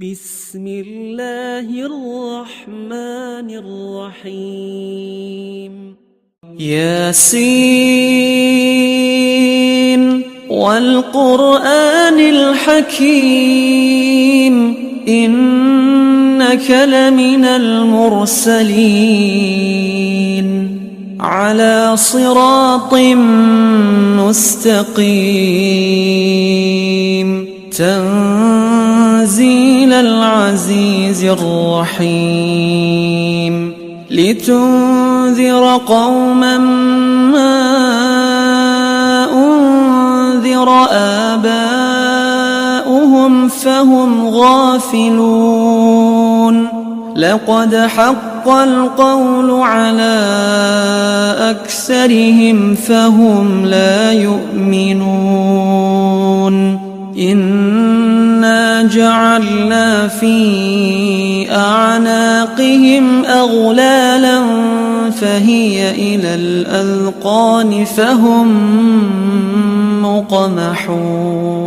بسم الله الرحمن الرحيم ياسين والقرآن الحكيم إنك لمن المرسلين على صراط مستقيم تنزيل العزيز الرحيم لتنذر قوما ما أنذر آباؤهم فهم غافلون لقد حق القول على أكثرهم فهم لا يؤمنون إنا جعلنا في أعناقهم أغلالا فهي إلى الأذقان فهم مقمحون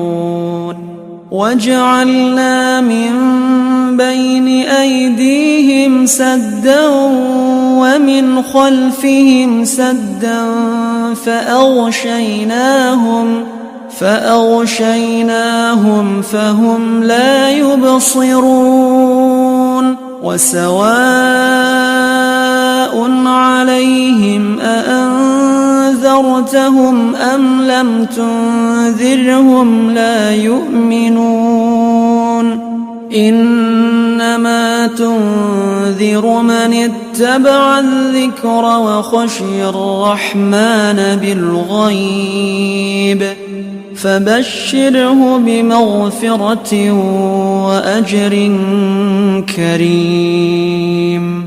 وجعلنا من بين أيديهم سدا ومن خلفهم سدا فأغشيناهم فهم لا يبصرون وسواء عليهم أأنذرتهم أم لم تنذرهم لا يؤمنون إنما تنذر من اتبع الذكر وخشي الرحمن بالغيب فبشره بمغفرة وأجر كريم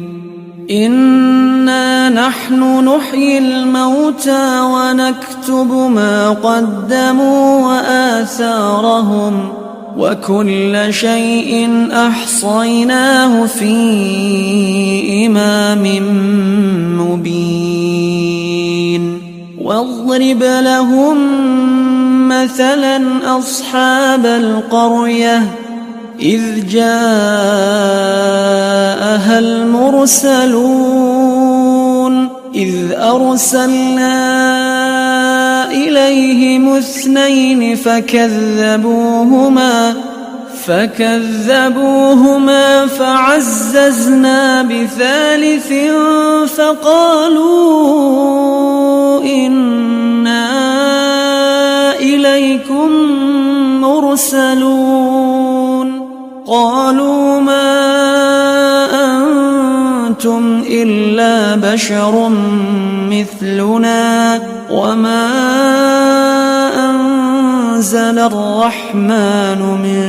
إنا نحن نحيي الموتى ونكتب ما قدموا وآثارهم وكل شيء أحصيناه في إمام مبين واضرب لهم مثلا أصحاب القرية إذ جاءها المرسلون إذ أرسلنا إليهم اثنين فكذبوهما فعززنا بثالث فقالوا إنا إليكم مرسلون قالوا ما أنتم إلا بشر مثلنا وما أنزل الرحمن من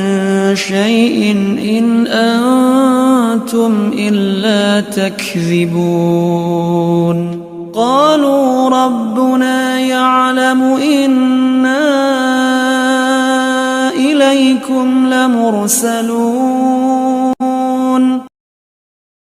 شيء إن أنتم إلا تكذبون قالوا ربنا يعلم إنا إليكم لمرسلون